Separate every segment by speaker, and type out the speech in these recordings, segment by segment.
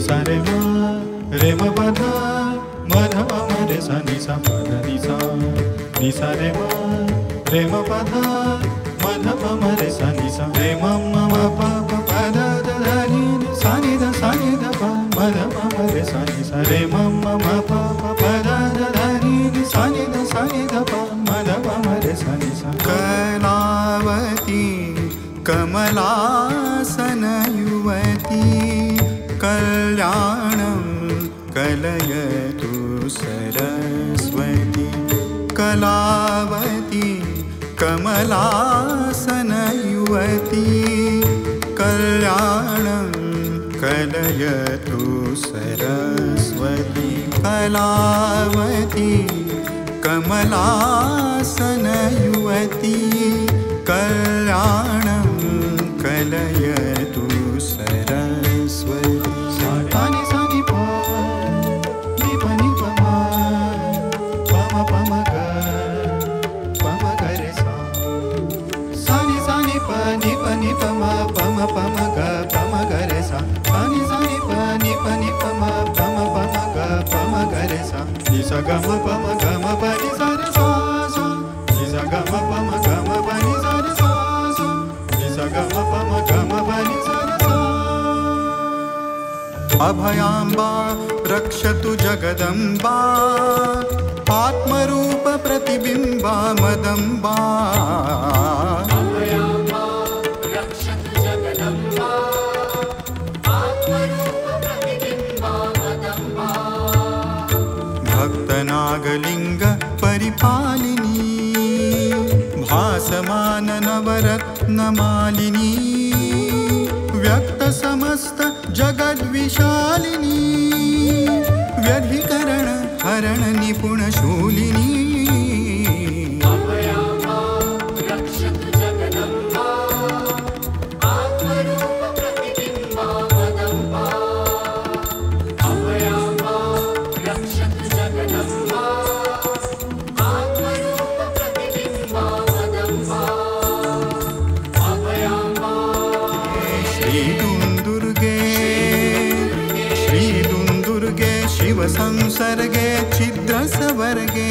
Speaker 1: सा रे मा रे म प ध म ध प म रे सा नि सा प ध नि सा रे मा रे म प ध म ध प म रे सा नि सा रे म म म प प प ध ध ध नि सा नि ध प म ध प म रे सा नि सा रे म म म प प प ध ध ध नि सा नि ध प म ध प म रे सा नि सा
Speaker 2: कलावती कमलासन युवती कल्याणं कलयतु सरस्वती कलावती कमलासन युवती कल्याणं कलयतु सरस्वती कलावती कमलासन युवती कल्याणं कलयतु सरस्वती
Speaker 1: सानि सानि प नि प नि प म प म ग रे सा सानि सानि प नि प म प म ग रे सा सानि सानि प नि प म प म ग रे सा नि सा ग म प म ग म प नि सा रे सा सा नि सा ग म प म ग म प नि सा रे सा सा नि सा ग म प म ग म प नि सा रे सा
Speaker 2: अभयाम्बा रक्षतु जगदम्बा आत्मरूप प्रतिबिम्बा मदम्बा
Speaker 3: अभयाम्बा रक्षतु जगदम्बा आत्मरूप प्रतिबिम्बा मदम्बा
Speaker 2: भक्तनागलिंग परिपालिनी भासमान नवरत्नमालिनी व्यक्त समस्त जगद्विशालिनी व्यधिकरण हरण निपुण शूलिनी
Speaker 3: अभयाम्बा रक्षतु जगदम्बा आत्मरूप प्रतिबिम्बा मदम्बा अभयाम्बा रक्षतु जगदम्बा आत्मरूप प्रतिबिम्बा मदम्बा अभयाम्बा
Speaker 2: श्रीदुन्दुर्गे शिव संसर्गे छिद्रसवर्गे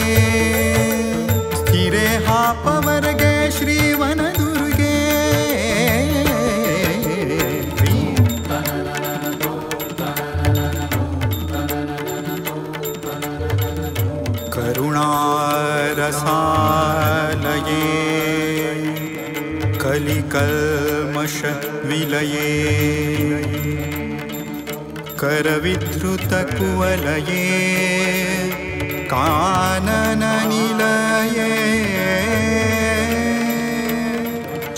Speaker 2: स्थिरे हापवर्गे श्रीवनदुर्गे करुणारसालये कलिकल्मष विलये करविधृतकुवलये कानननिलये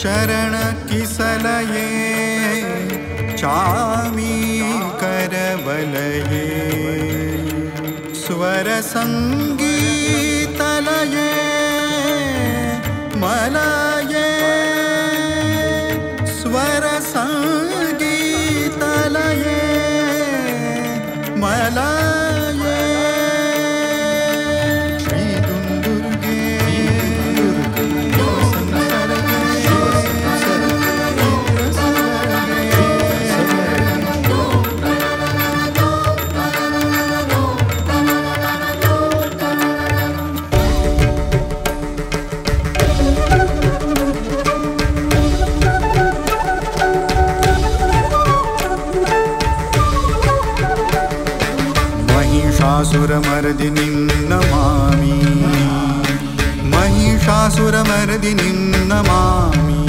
Speaker 2: चरणकिसलये चामीकरवलये स्वरसङ्गीतलये मलये स्वरसङ्गीतलये मलये श्रीदुन्दुर्गे महिषासुरमर्दिनीं नमामि महिषासुरमर्दिनीं नमामि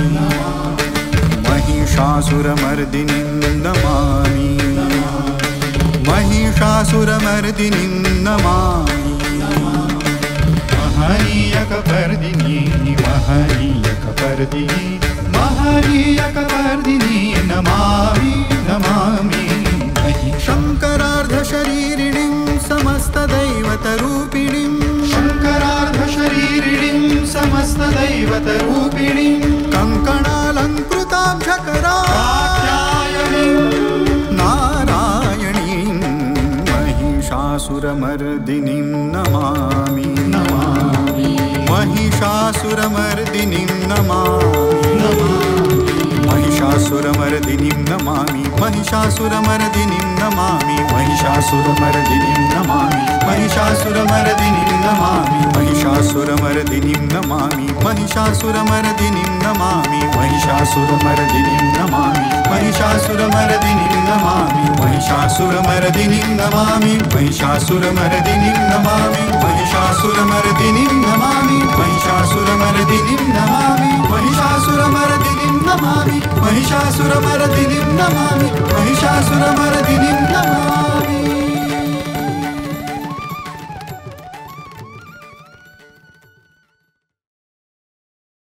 Speaker 2: महिषासुरमर्दिनीं नमामि महिषासुरमर्दिनीं नमामि
Speaker 1: महनीयकपर्दिनी महनीयकपर्दिनी महनीयकपर्दिनी नमामि नमामि
Speaker 2: शङ्करार्धशरीरिणीं समस्तदैवतरूपिणीं
Speaker 1: शङ्करार्धशरीरिणीं समस्तदैवतरूपिणीं
Speaker 2: कङ्कणालङ्कृताब्जकराख्यायिनीं नारायणीं महिषासुरमर्दिनीं नमामि नमामि महिषासुरमर्दिनीं नमामि नमामि महिषासुर महिषासुरमर्दिनीं नमामि महिषासुरमर्दिनीं नमामि महिषासुरमर्दिनीं नमामि महिषासुरमर्दिनीं नमामि महिषासुरमर्दिनीं नमामि महिषासुरमर्दिनीं नमामि महिषासुरमर्दिनीं नमामि महिषासुरमर्दिनीं नमामि महिषासुरमर्दिनीं नमामि महिषासुरमर्दिनीं नमामि महिषासुरमर्दिनीं नमामि महिषासुरमर्दिनीं नमामि महिषासुरमर्दिनीं नमामि महिषासुरमर्दिनीं नमामि महिषासुरमर्दिनीं नमामि